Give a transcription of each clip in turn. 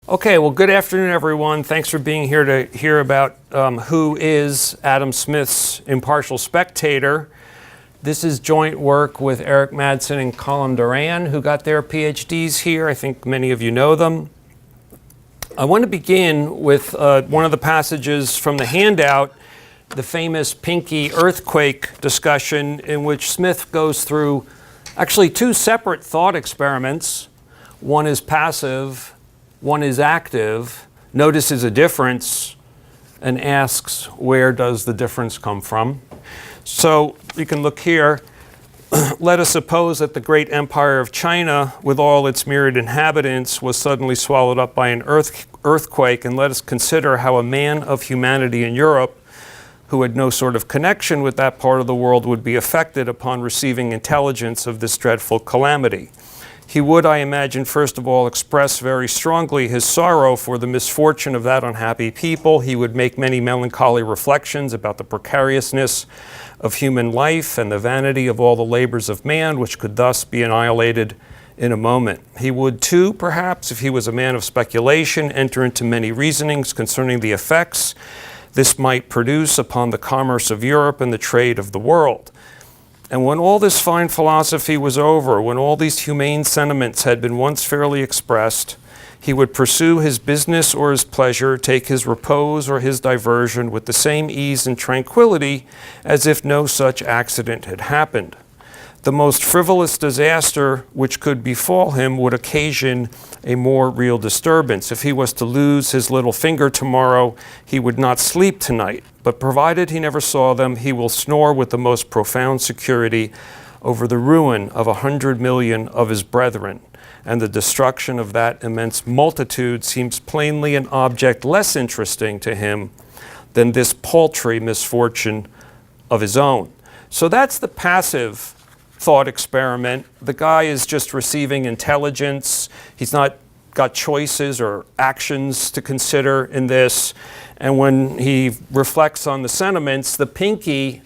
Okay, well, good afternoon, everyone. Thanks for being here to hear about who is Adam Smith's impartial spectator. This is joint work with Eric Madsen and Colin Duran, who got their PhDs here. I think many of you know them. I want to begin with one of the passages from the handout, the famous Pinky earthquake discussion, in which Smith goes through actually two separate thought experiments. One is passive, one is active, notices a difference, and asks, where does the difference come from? So you can look here. Let us suppose that the great empire of China, with all its myriad inhabitants, was suddenly swallowed up by an earthquake, and let us consider how a man of humanity in Europe, who had no sort of connection with that part of the world, would be affected upon receiving intelligence of this dreadful calamity. He would, I imagine, first of all, express very strongly his sorrow for the misfortune of that unhappy people. He would make many melancholy reflections about the precariousness of human life and the vanity of all the labors of man, which could thus be annihilated in a moment. He would, too, perhaps, if he was a man of speculation, enter into many reasonings concerning the effects this might produce upon the commerce of Europe and the trade of the world. And when all this fine philosophy was over, when all these humane sentiments had been once fairly expressed, he would pursue his business or his pleasure, take his repose or his diversion with the same ease and tranquility as if no such accident had happened. The most frivolous disaster which could befall him would occasion a more real disturbance. If he was to lose his little finger tomorrow, he would not sleep tonight. But provided he never saw them, he will snore with the most profound security over the ruin of 100 million of his brethren. And the destruction of that immense multitude seems plainly an object less interesting to him than this paltry misfortune of his own. So that's the passive thought experiment. The guy is just receiving intelligence. He's not got choices or actions to consider in this. And when he reflects on the sentiments, the pinky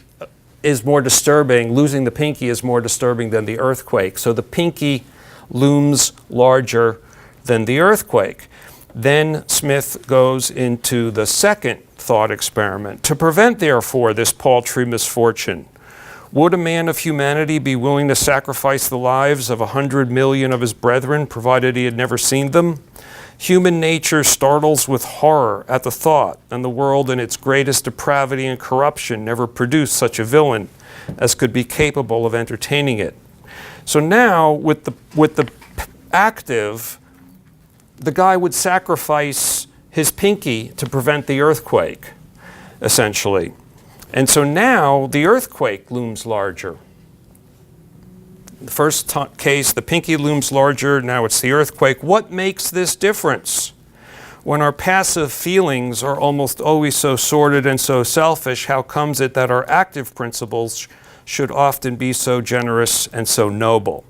is more disturbing. Losing the pinky is more disturbing than the earthquake. So the pinky looms larger than the earthquake. Then Smith goes into the second thought experiment. To prevent, therefore, this paltry misfortune, would a man of humanity be willing to sacrifice the lives of 100 million of his brethren, provided he had never seen them? Human nature startles with horror at the thought, and the world in its greatest depravity and corruption never produced such a villain as could be capable of entertaining it. So now, with the active, the guy would sacrifice his pinky to prevent the earthquake, essentially. And so now the earthquake looms larger. The first case, the pinky looms larger, now it's the earthquake. What makes this difference? When our passive feelings are almost always so sordid and so selfish, how comes it that our active principles should often be so generous and so noble?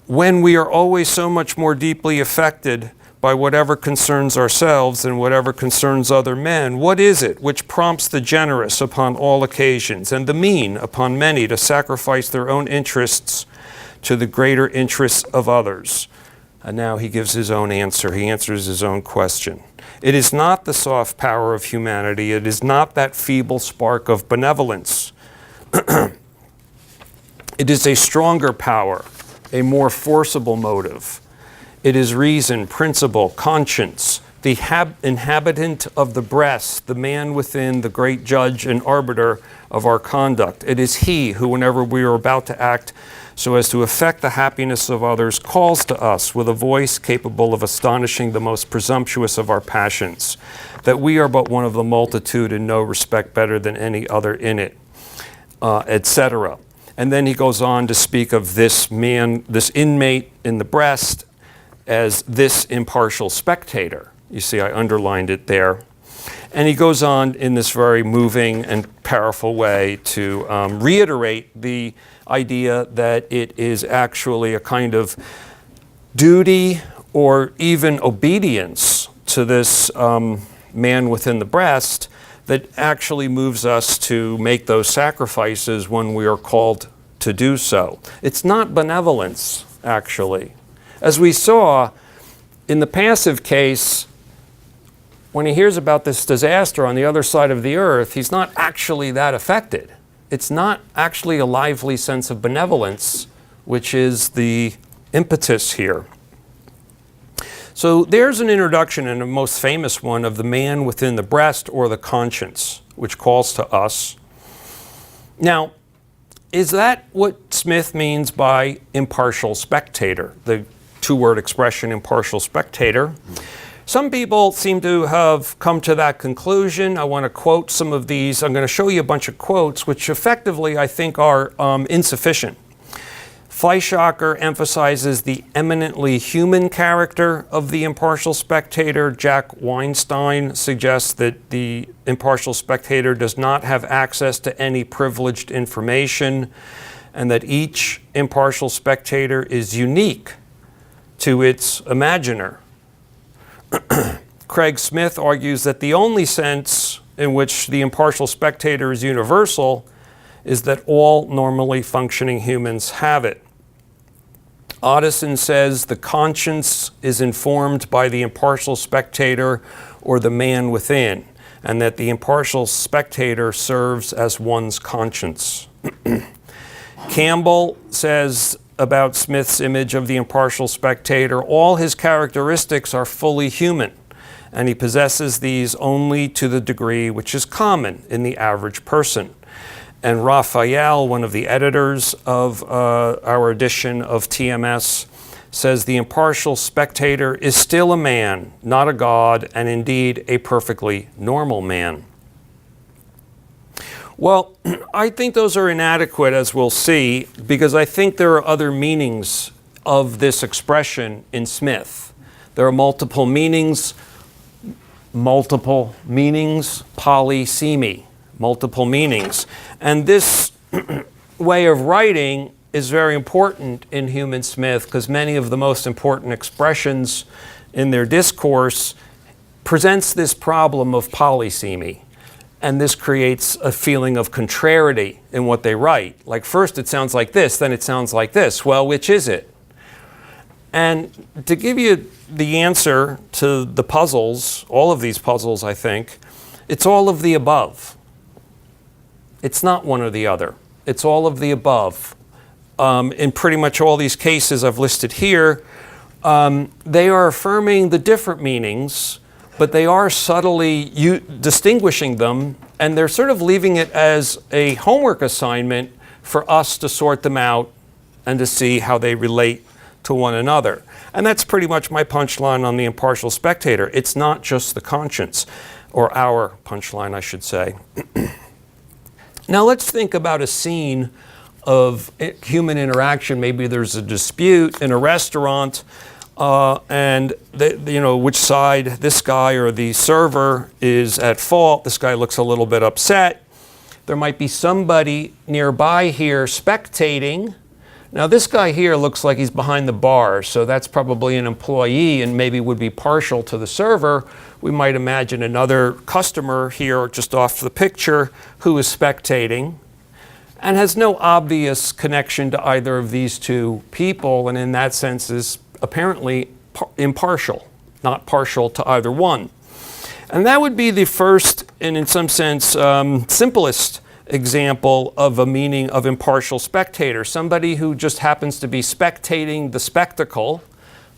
When we are always so much more deeply affected by whatever concerns ourselves and whatever concerns other men, what is it which prompts the generous upon all occasions and the mean upon many to sacrifice their own interests to the greater interests of others? And now he gives his own answer. He answers his own question. It is not the soft power of humanity. It is not that feeble spark of benevolence. It is a stronger power, a more forcible motive. It is reason, principle, conscience, the inhabitant of the breast, the man within, the great judge and arbiter of our conduct. It is he who, whenever we are about to act so as to affect the happiness of others, calls to us with a voice capable of astonishing the most presumptuous of our passions, that we are but one of the multitude, in no respect better than any other in it, etc. And then he goes on to speak of this man, this inmate in the breast, as this impartial spectator. You see, I underlined it there. And he goes on in this very moving and powerful way to reiterate the idea that it is actually a kind of duty or even obedience to this man within the breast that actually moves us to make those sacrifices when we are called to do so. It's not benevolence, actually. As we saw, in the passive case, when he hears about this disaster on the other side of the earth, he's not actually that affected. It's not actually a lively sense of benevolence, which is the impetus here. So there's an introduction, and a most famous one, of the man within the breast or the conscience, which calls to us. Now, is that what Smith means by impartial spectator, the two-word expression impartial spectator? Some people seem to have come to that conclusion. I want to quote some of these. I'm going to show you a bunch of quotes, which effectively I think are insufficient. Fleischacker emphasizes the eminently human character of the impartial spectator. Jack Weinstein suggests that the impartial spectator does not have access to any privileged information, and that each impartial spectator is unique to its imaginer. Craig Smith argues that the only sense in which the impartial spectator is universal is that all normally functioning humans have it. Otteson says the conscience is informed by the impartial spectator or the man within, and that the impartial spectator serves as one's conscience. Campbell says about Smith's image of the impartial spectator, all his characteristics are fully human, and he possesses these only to the degree which is common in the average person. And Raphael, one of the editors of our edition of TMS, says the impartial spectator is still a man, not a god, and indeed a perfectly normal man. Well, I think those are inadequate, as we'll see, because I think there are other meanings of this expression in Smith. There are multiple meanings, polysemy. Multiple meanings. And this way of writing is very important in Hume and Smith, because many of the most important expressions in their discourse presents this problem of polysemy. And this creates a feeling of contrariety in what they write. Like first it sounds like this, then it sounds like this. Well, which is it? And to give you the answer to the puzzles, all of these puzzles, I think, it's all of the above. It's not one or the other. It's all of the above. In pretty much all these cases I've listed here, they are affirming the different meanings, but they are subtly distinguishing them, and they're sort of leaving it as a homework assignment for us to sort them out and to see how they relate to one another. And that's pretty much my punchline on the impartial spectator. It's not just the conscience, or our punchline, I should say. Now let's think about a scene of human interaction. Maybe there's a dispute in a restaurant, and which side, this guy or the server is at fault. This guy looks a little bit upset. There might be somebody nearby here spectating. Now this guy here looks like he's behind the bar, so that's probably an employee and maybe would be partial to the server. We might imagine another customer here just off the picture who is spectating and has no obvious connection to either of these two people, and in that sense is apparently impartial, not partial to either one. And that would be the first and in some sense simplest example of a meaning of impartial spectator. Somebody who just happens to be spectating the spectacle,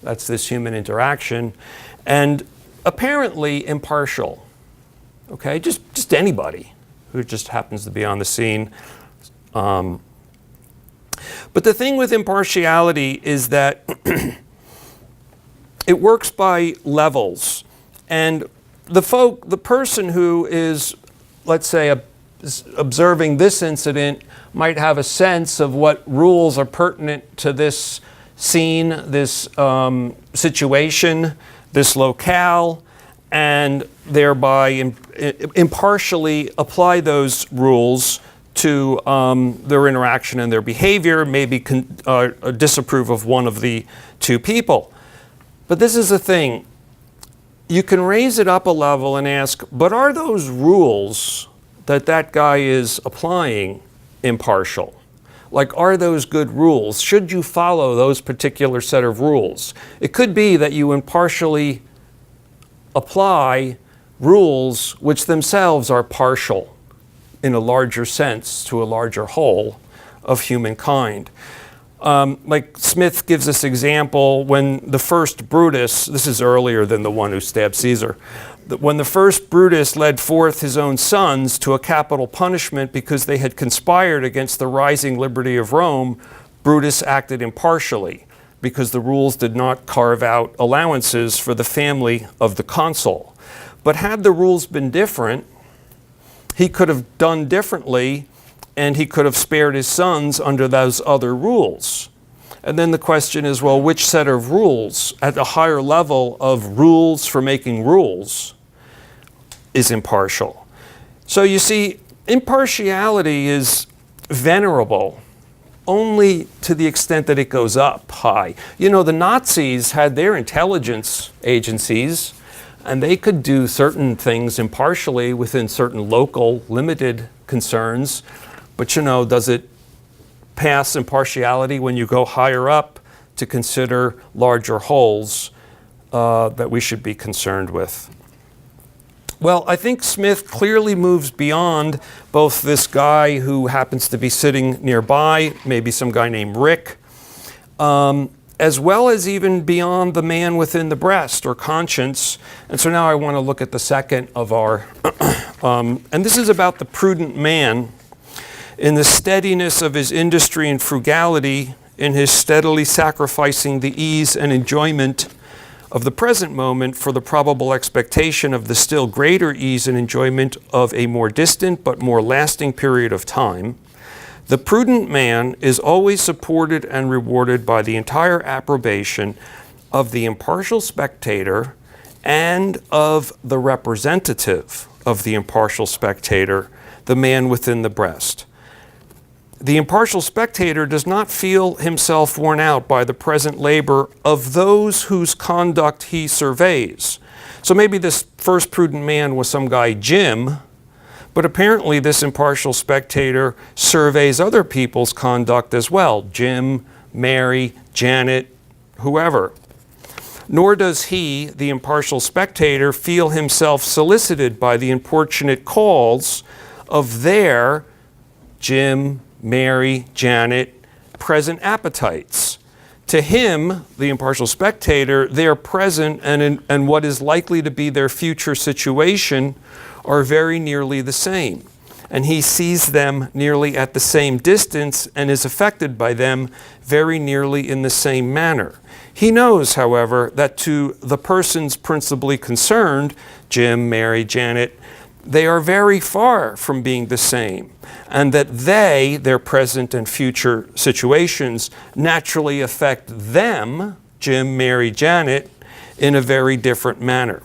that's this human interaction, and apparently impartial. Okay, just anybody who just happens to be on the scene. But the thing with impartiality is that it works by levels, and the person who is, let's say, observing this incident might have a sense of what rules are pertinent to this scene, this situation, this locale, and thereby impartially apply those rules to their interaction and their behavior, maybe disapprove of one of the two people. But this is the thing. You can raise it up a level and ask, but are those rules that guy is applying impartial? Like, are those good rules? Should you follow those particular set of rules? It could be that you impartially apply rules which themselves are partial in a larger sense to a larger whole of humankind. Like Smith gives this example when the first Brutus, this is earlier than the one who stabbed Caesar, when the first Brutus led forth his own sons to a capital punishment because they had conspired against the rising liberty of Rome, Brutus acted impartially because the rules did not carve out allowances for the family of the consul. But had the rules been different, he could have done differently, and he could have spared his sons under those other rules. And then the question is, well, which set of rules at a higher level of rules for making rules is impartial? So you see, impartiality is venerable only to the extent that it goes up high. You know, the Nazis had their intelligence agencies, and they could do certain things impartially within certain local limited concerns. But you know, does it pass impartiality when you go higher up to consider larger wholes that we should be concerned with? Well, I think Smith clearly moves beyond both this guy who happens to be sitting nearby, maybe some guy named Rick, as well as even beyond the man within the breast or conscience. And so now I want to look at the second of our, and this is about the prudent man in the steadiness of his industry and frugality, in his steadily sacrificing the ease and enjoyment of the present moment for the probable expectation of the still greater ease and enjoyment of a more distant but more lasting period of time. The prudent man is always supported and rewarded by the entire approbation of the impartial spectator and of the representative of the impartial spectator, the man within the breast. The impartial spectator does not feel himself worn out by the present labor of those whose conduct he surveys. So maybe this first prudent man was some guy, Jim, but apparently this impartial spectator surveys other people's conduct as well, Jim, Mary, Janet, whoever. Nor does he, the impartial spectator, feel himself solicited by the importunate calls of their, Jim, Mary, Janet, present appetites. To him, the impartial spectator, their present and what is likely to be their future situation are very nearly the same. And he sees them nearly at the same distance and is affected by them very nearly in the same manner. He knows, however, that to the persons principally concerned, Jim, Mary, Janet, they are very far from being the same, and that they, their present and future situations, naturally affect them, Jim, Mary, Janet, in a very different manner.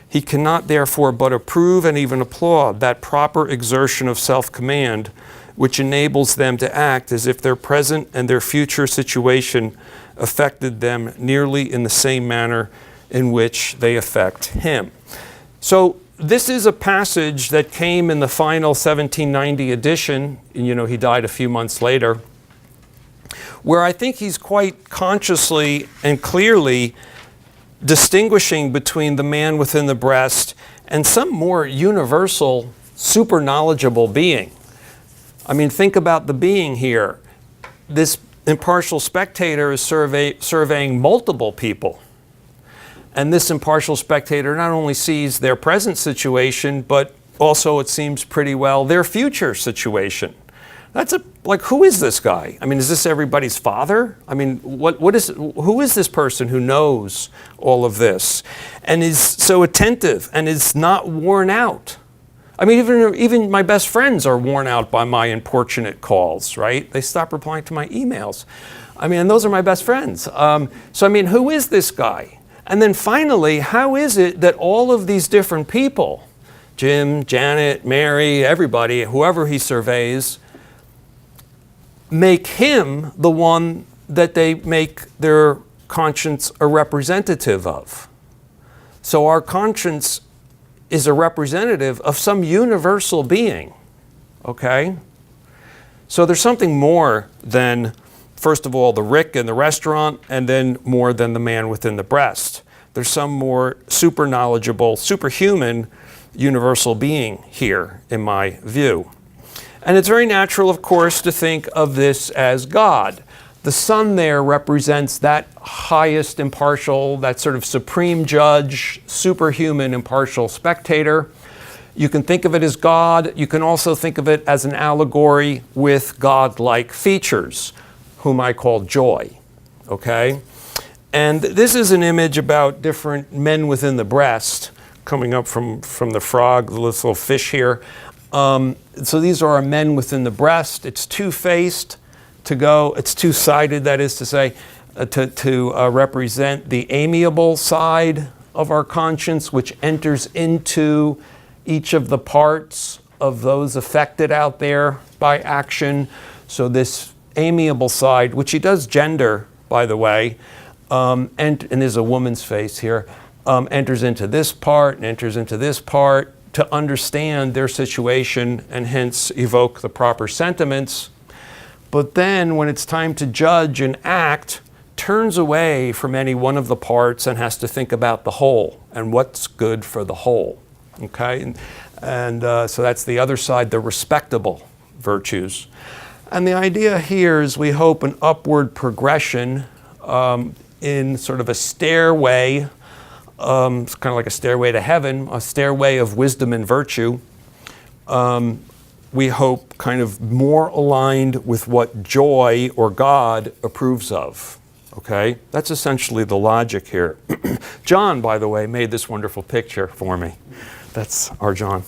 He cannot therefore but approve and even applaud that proper exertion of self-command which enables them to act as if their present and their future situation affected them nearly in the same manner in which they affect him. So this is a passage that came in the final 1790 edition, and you know, he died a few months later, where I think he's quite consciously and clearly distinguishing between the man within the breast and some more universal, super knowledgeable being. I mean, think about the being here. This impartial spectator is surveying multiple people. And this impartial spectator not only sees their present situation, but also, it seems pretty well, their future situation. Like, who is this guy? I mean, is this everybody's father? I mean, who is this person who knows all of this and is so attentive and is not worn out? I mean, even my best friends are worn out by my importunate calls, right? They stop replying to my emails. I mean, and those are my best friends. So, I mean, who is this guy? And then finally, how is it that all of these different people, Jim, Janet, Mary, everybody, whoever he surveys, make him the one that they make their conscience a representative of? So our conscience is a representative of some universal being, okay? So there's something more than, first of all, the Rick in the restaurant, and then more than the man within the breast. There's some more super knowledgeable, superhuman, universal being here, in my view. And it's very natural, of course, to think of this as God. The sun there represents that highest impartial, that sort of supreme judge, superhuman impartial spectator. You can think of it as God. You can also think of it as an allegory with God-like features, whom I call joy, okay? And this is an image about different men within the breast, coming up from the frog, the little fish here. So these are our men within the breast. It's two-faced to go, it's two-sided, that is to say, to represent the amiable side of our conscience, which enters into each of the parts of those affected out there by action. So this amiable side, which he does gender, by the way, and there's a woman's face here, enters into this part and enters into this part to understand their situation and hence evoke the proper sentiments. But then when it's time to judge and act, turns away from any one of the parts and has to think about the whole and what's good for the whole. Okay, and so that's the other side, the respectable virtues. And the idea here is we hope an upward progression in sort of a stairway, it's kind of like a stairway to heaven, a stairway of wisdom and virtue. We hope kind of more aligned with what joy or God approves of. Okay, that's essentially the logic here. John, by the way, made this wonderful picture for me. That's our John.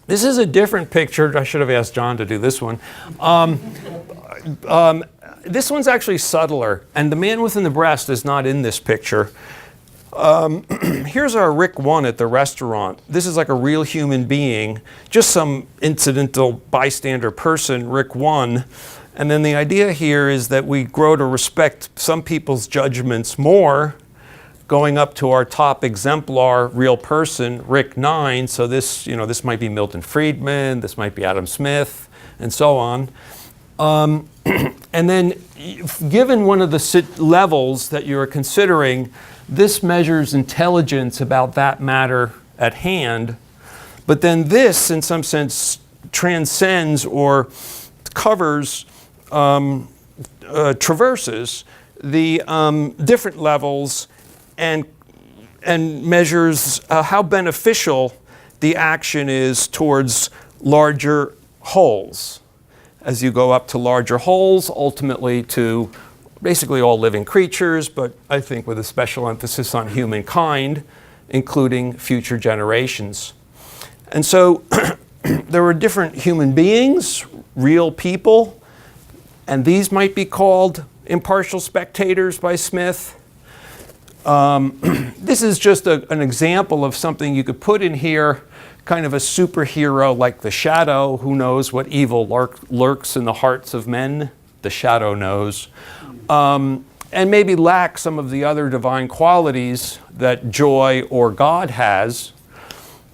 This is a different picture. I should have asked John to do this one. This one's actually subtler, and the man within the breast is not in this picture. Here's our Rick 1 at the restaurant. This is like a real human being, just some incidental bystander person, Rick 1. And then the idea here is that we grow to respect some people's judgments more, going up to our top exemplar, real person, Rick 9. So this, this might be Milton Friedman, this might be Adam Smith, and so on. And then, given one of the levels that you're considering, this measures intelligence about that matter at hand. But then this, in some sense, transcends or covers, traverses the different levels and measures how beneficial the action is towards larger wholes. As you go up to larger wholes, ultimately to basically all living creatures, but I think with a special emphasis on humankind, including future generations. And so there are different human beings, real people, and these might be called impartial spectators by Smith. This is just an example of something you could put in here, kind of a superhero like the shadow who knows what evil lurks in the hearts of men. The shadow knows. And maybe lack some of the other divine qualities that joy or God has.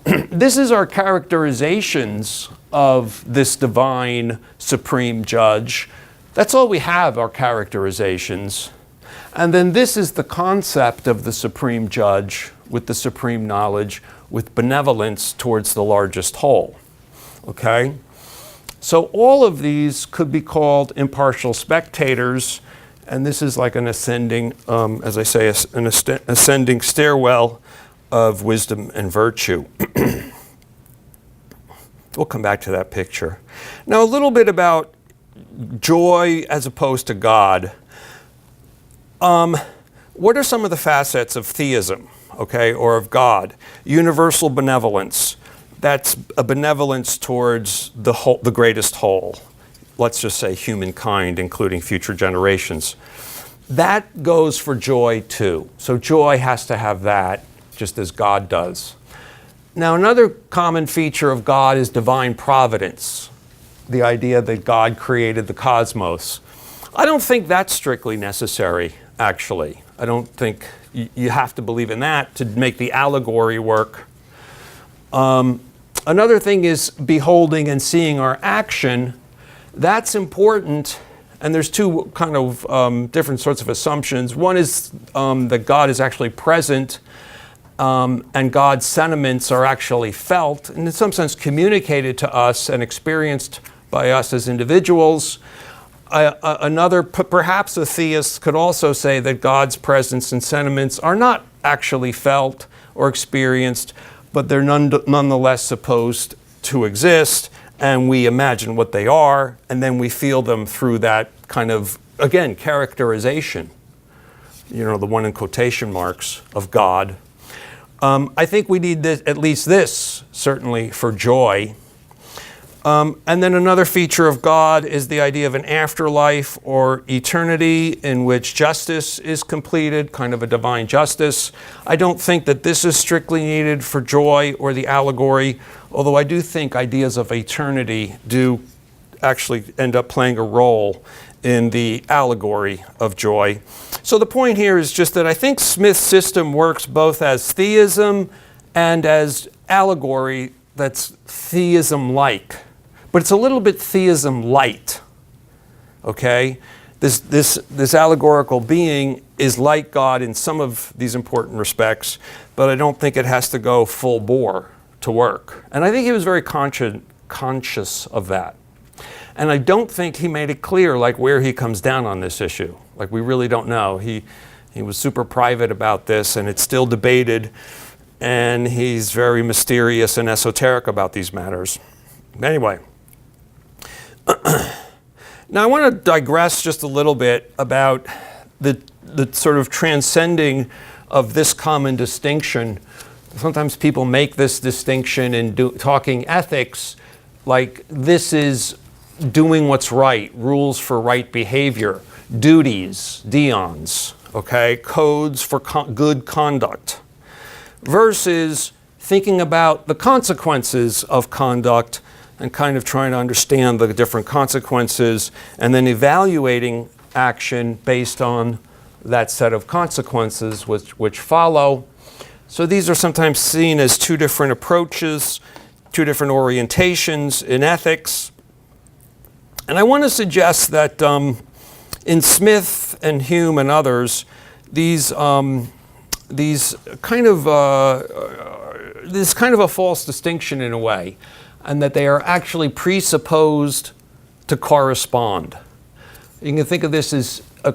This is our characterizations of this divine supreme judge. That's all we have, our characterizations. And then this is the concept of the supreme judge with the supreme knowledge, with benevolence towards the largest whole. Okay? So all of these could be called impartial spectators, and this is like an ascending, as I say, an ascending stairwell of wisdom and virtue. We'll come back to that picture. Now a little bit about joy as opposed to God. What are some of the facets of theism, okay, or of God? Universal benevolence. That's a benevolence towards the whole, the greatest whole. Let's just say humankind, including future generations. That goes for joy too. So joy has to have that, just as God does. Now another common feature of God is divine providence. The idea that God created the cosmos. I don't think that's strictly necessary, actually. I don't think you have to believe in that to make the allegory work. Another thing is beholding and seeing our action. That's important, and there's two kind of different sorts of assumptions. One is that God is actually present, and God's sentiments are actually felt, and in some sense communicated to us and experienced by us as individuals. Perhaps a theist could also say that God's presence and sentiments are not actually felt or experienced, but they're nonetheless supposed to exist, and we imagine what they are, and then we feel them through that kind of, again, characterization, the one in quotation marks, of God. I think we need this, at least this, certainly, for joy. And then another feature of God is the idea of an afterlife or eternity in which justice is completed, kind of a divine justice. I don't think that this is strictly needed for joy or the allegory, although I do think ideas of eternity do actually end up playing a role in the allegory of joy. So the point here is just that I think Smith's system works both as theism and as allegory that's theism-like. But it's a little bit theism light, okay? This allegorical being is like God in some of these important respects, but I don't think it has to go full bore to work. And I think he was very conscious of that. And I don't think he made it clear, like, where he comes down on this issue. Like, we really don't know. He was super private about this, and it's still debated, and he's very mysterious and esoteric about these matters. Anyway. Now I want to digress just a little bit about the sort of transcending of this common distinction. Sometimes people make this distinction in talking ethics, like this is doing what's right, rules for right behavior, duties, deons, okay, codes for good conduct, versus thinking about the consequences of conduct and kind of trying to understand the different consequences and then evaluating action based on that set of consequences which follow. So these are sometimes seen as two different approaches, two different orientations in ethics. And I want to suggest that in Smith and Hume and others, this kind of a false distinction in a way, and that they are actually presupposed to correspond. You can think of this as a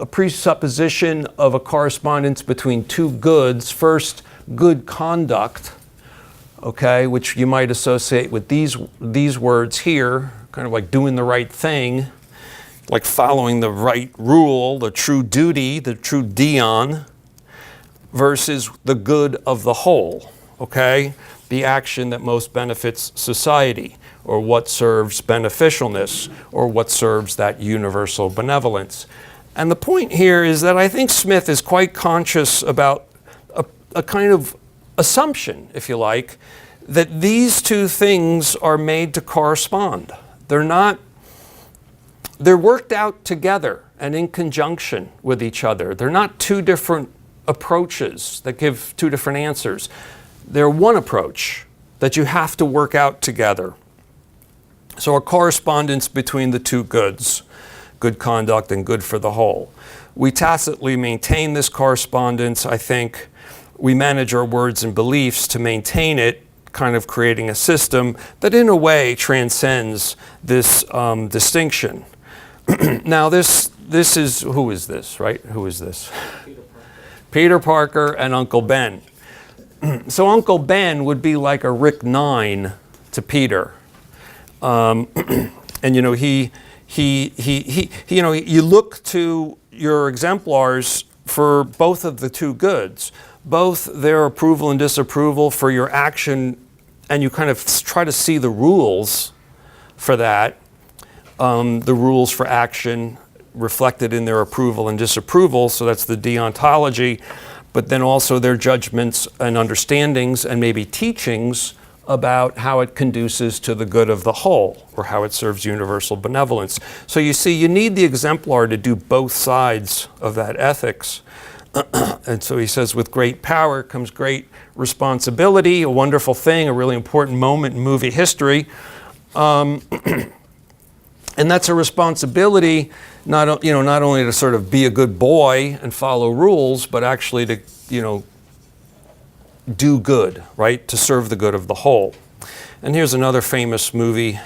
presupposition of a correspondence between two goods. First, good conduct, okay, which you might associate with these words here, kind of like doing the right thing, like following the right rule, the true duty, the true deon, versus the good of the whole, okay? The action that most benefits society, or what serves beneficialness, or what serves that universal benevolence. And the point here is that I think Smith is quite conscious about a kind of assumption, if you like, that these two things are made to correspond. They're worked out together and in conjunction with each other. They're not two different approaches that give two different answers. They're one approach that you have to work out together. So a correspondence between the two goods, good conduct and good for the whole. We tacitly maintain this correspondence. I think we manage our words and beliefs to maintain it, kind of creating a system that in a way transcends this distinction. Now this is, who is this, right? Who is this? Peter Parker and Uncle Ben. So Uncle Ben would be like a Rick 9 to Peter, and you look to your exemplars for both of the two goods, both their approval and disapproval for your action, and you kind of try to see the rules for that, the rules for action reflected in their approval and disapproval. So that's the deontology. But then also their judgments and understandings and maybe teachings about how it conduces to the good of the whole, or how it serves universal benevolence. So you see, you need the exemplar to do both sides of that ethics. And so he says, with great power comes great responsibility, a wonderful thing, a really important moment in movie history. And that's a responsibility, not only to sort of be a good boy and follow rules, but actually to, do good, right? To serve the good of the whole. And here's another famous movie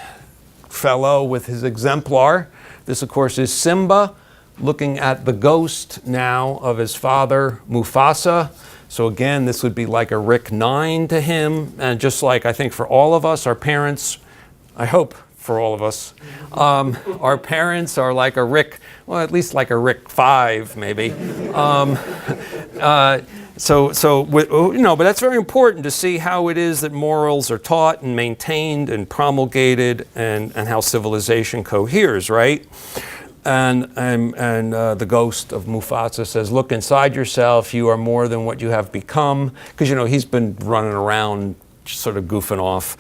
fellow with his exemplar. This, of course, is Simba, looking at the ghost now of his father, Mufasa. So again, this would be like a Rick 9 to him. And just like I think for all of us, our parents, I hope for all of us, our parents are like a Rick, well, at least like a Rick 5, maybe. But that's very important to see how it is that morals are taught and maintained and promulgated, and how civilization coheres, right? And the ghost of Mufasa says, look inside yourself, you are more than what you have become. Because, he's been running around sort of goofing off.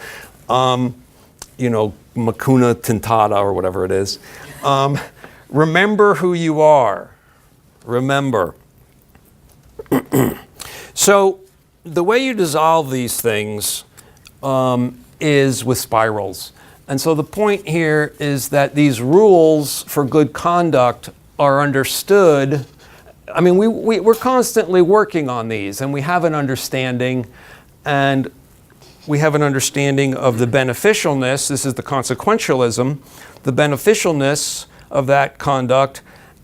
Makuna Tintada or whatever it is. Remember who you are. Remember. So the way you dissolve these things is with spirals. And so the point here is that these rules for good conduct are understood. I mean, we're constantly working on these, and we have an understanding, and we have an understanding of the beneficialness. This is the consequentialism, the beneficialness of that conduct.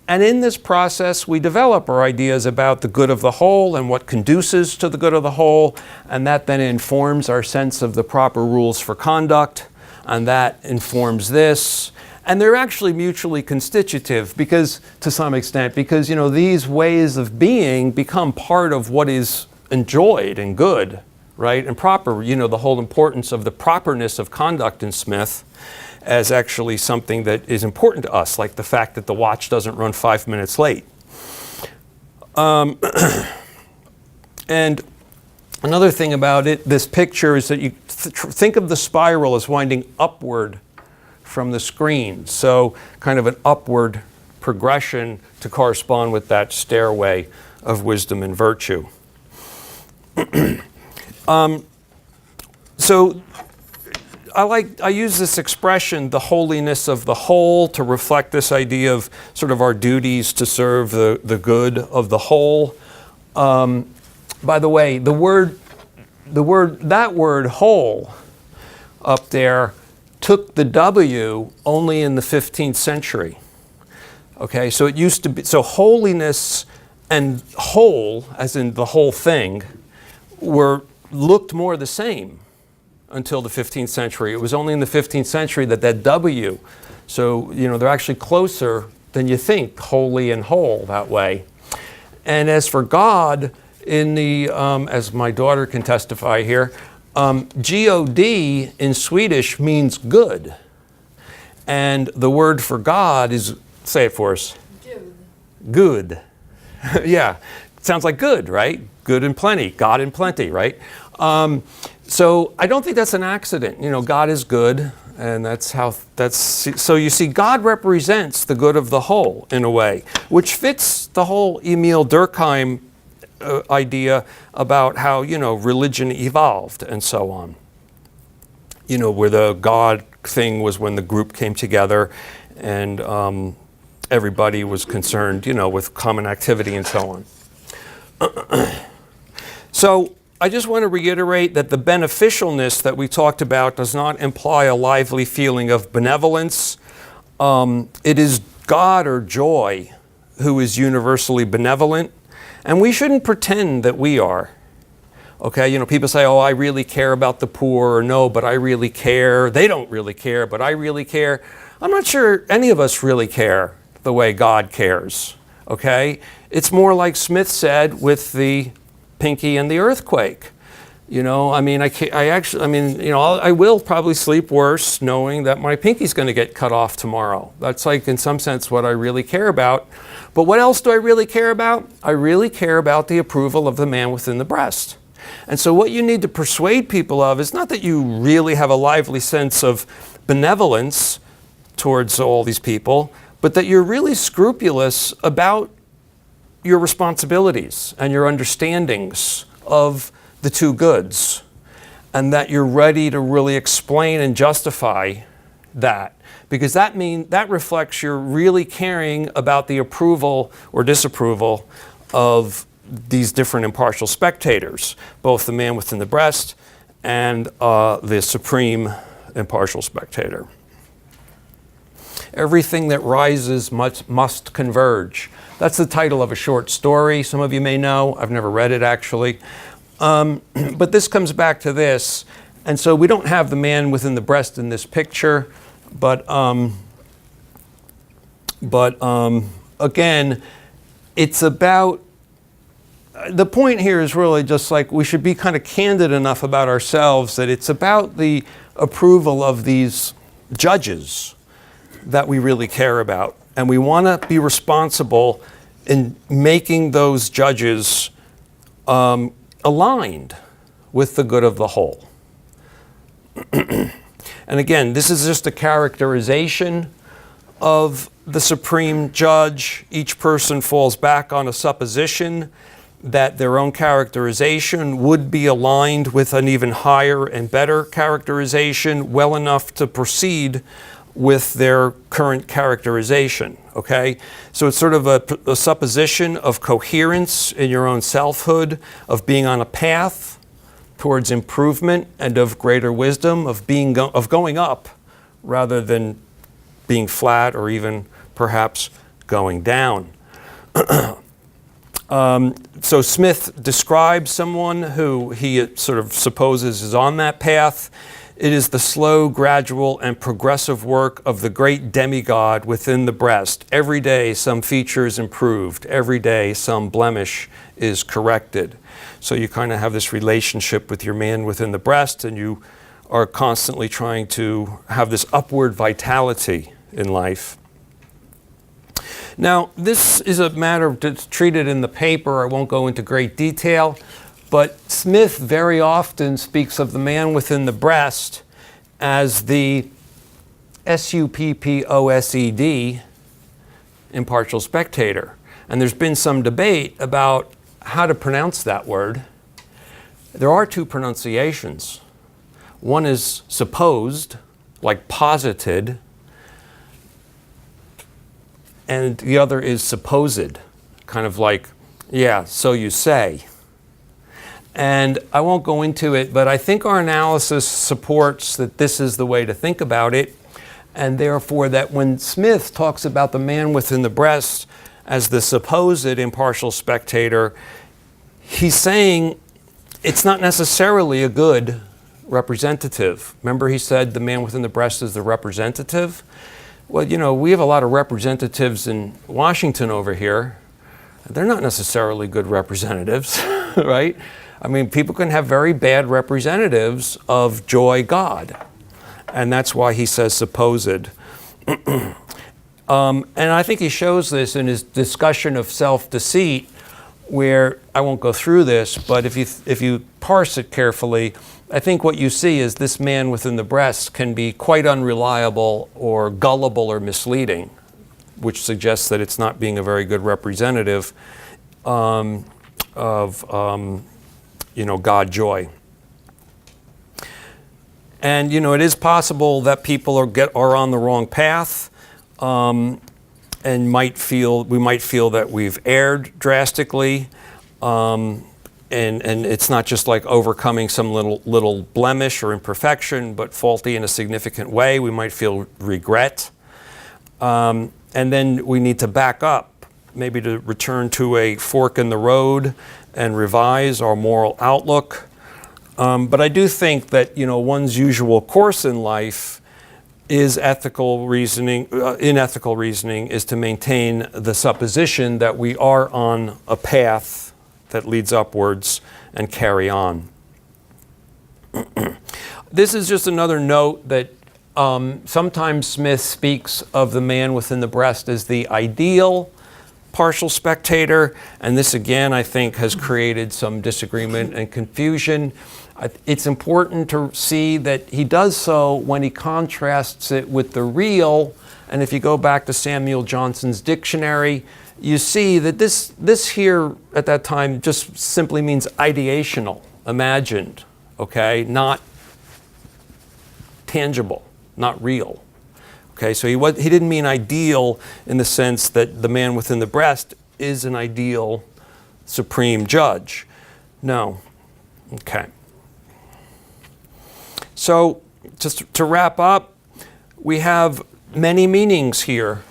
And in this process, we develop our ideas about the good of the whole and what conduces to the good of the whole, and that then informs our sense of the proper rules for conduct. And that informs this. And they're actually mutually constitutive because, to some extent, because, these ways of being become part of what is enjoyed and good, right? And proper, the whole importance of the properness of conduct in Smith as actually something that is important to us, like the fact that the watch doesn't run 5 minutes late. And another thing about it, this picture, is that you think of the spiral as winding upward from the screen. So kind of an upward progression to correspond with that stairway of wisdom and virtue. So I use this expression, the holiness of the whole, to reflect this idea of sort of our duties to serve the good of the whole. By the way, that word whole up there took the W only in the 15th century. Okay, so it used to be, so holiness and whole, as in the whole thing, looked more the same until the 15th century. It was only in the 15th century that W, so they're actually closer than you think, holy and whole that way. And as for God, in the, as my daughter can testify here, God in Swedish means good. And the word for God is, say it for us. Good. Yeah, sounds like good, right? Good and plenty, God in plenty, right? So I don't think that's an accident. God is good, and so you see, God represents the good of the whole in a way, which fits the whole Emil Durkheim idea about how, religion evolved and so on. Where the God thing was when the group came together and everybody was concerned, with common activity and so on. So I just want to reiterate that the beneficialness that we talked about does not imply a lively feeling of benevolence. It is God or joy who is universally benevolent, and we shouldn't pretend that we are. Okay, people say, oh, I really care about the poor, or no, but I really care. They don't really care, but I really care. I'm not sure any of us really care the way God cares. Okay, it's more like Smith said with the pinky and the earthquake. I will probably sleep worse knowing that my pinky's going to get cut off tomorrow. That's like, in some sense, what I really care about. But what else do I really care about? I really care about the approval of the man within the breast. And so what you need to persuade people of is not that you really have a lively sense of benevolence towards all these people, but that you're really scrupulous about your responsibilities and your understandings of the two goods, and that you're ready to really explain and justify that, because that reflects you're really caring about the approval or disapproval of these different impartial spectators, both the man within the breast and the supreme impartial spectator. Everything that rises must converge. That's the title of a short story. Some of you may know. I've never read it, actually. But this comes back to this. And so we don't have the man within the breast in this picture. But again, it's about, the point here is really just like we should be kind of candid enough about ourselves that it's about the approval of these judges that we really care about. And we want to be responsible in making those judges aligned with the good of the whole. And again, this is just a characterization of the supreme judge. Each person falls back on a supposition that their own characterization would be aligned with an even higher and better characterization, well enough to proceed with their current characterization, okay? So it's sort of a supposition of coherence in your own selfhood, of being on a path towards improvement and of greater wisdom, of going up rather than being flat or even perhaps going down. So Smith describes someone who he sort of supposes is on that path. It is the slow, gradual, and progressive work of the great demigod within the breast. Every day some feature is improved. Every day some blemish is corrected. So you kind of have this relationship with your man within the breast, and you are constantly trying to have this upward vitality in life. Now, this is a matter that's treated in the paper. I won't go into great detail. But Smith very often speaks of the man within the breast as the SUPPOSED, impartial spectator. And there's been some debate about how to pronounce that word. There are two pronunciations. One is supposed, like posited, and the other is supposed, kind of like, yeah, so you say. And I won't go into it, but I think our analysis supports that this is the way to think about it, and therefore that when Smith talks about the man within the breast as the supposed impartial spectator, he's saying it's not necessarily a good representative. Remember he said the man within the breast is the representative? Well, you know, we have a lot of representatives in Washington over here. They're not necessarily good representatives, right? I mean, people can have very bad representatives of joy God. And that's why he says supposed. And I think he shows this in his discussion of self-deceit, where, I won't go through this, but if you parse it carefully, I think what you see is this man within the breast can be quite unreliable or gullible or misleading, which suggests that it's not being a very good representative of God joy. And it is possible that people are on the wrong path, and we might feel that we've erred drastically, and it's not just like overcoming some little blemish or imperfection, but faulty in a significant way. We might feel regret, and then we need to back up, maybe to return to a fork in the road and revise our moral outlook. But I do think that one's usual course in life is in ethical reasoning is to maintain the supposition that we are on a path that leads upwards and carry on. This is just another note that sometimes Smith speaks of the man within the breast as the ideal partial spectator, and this again I think has created some disagreement and confusion. It's important to see that he does so when he contrasts it with the real, and if you go back to Samuel Johnson's dictionary, you see that this here at that time just simply means ideational, imagined, okay, not tangible, not real. Okay, so he didn't mean ideal in the sense that the man within the breast is an ideal supreme judge. No. Okay. So just to wrap up, we have many meanings here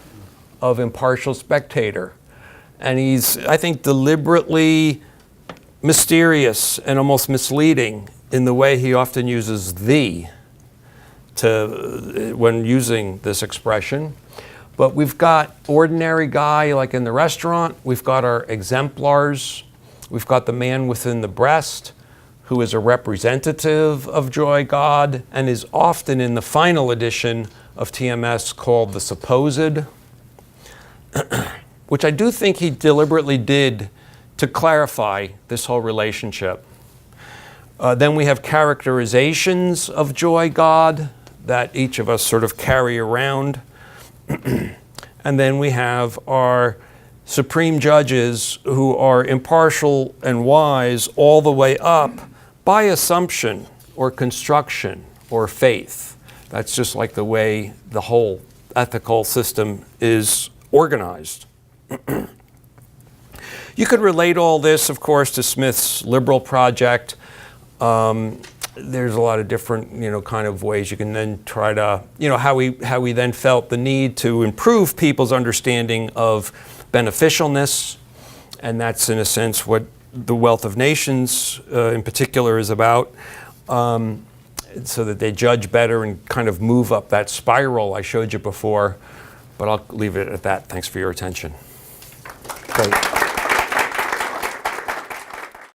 of impartial spectator. And he's, I think, deliberately mysterious and almost misleading in the way he often uses "the" when using this expression. But we've got ordinary guy like in the restaurant, we've got our exemplars, we've got the man within the breast, who is a representative of joy God and is often in the final edition of TMS called the supposed, which I do think he deliberately did to clarify this whole relationship. Then we have characterizations of joy God that each of us sort of carry around. And then we have our supreme judges who are impartial and wise all the way up by assumption or construction or faith. That's just like the way the whole ethical system is organized. You could relate all this, of course, to Smith's liberal project. There's a lot of different, kind of ways you can then try to, how we then felt the need to improve people's understanding of beneficialness, and that's in a sense what the Wealth of Nations in particular is about, so that they judge better and kind of move up that spiral I showed you before. But I'll leave it at that. Thanks for your attention. Great.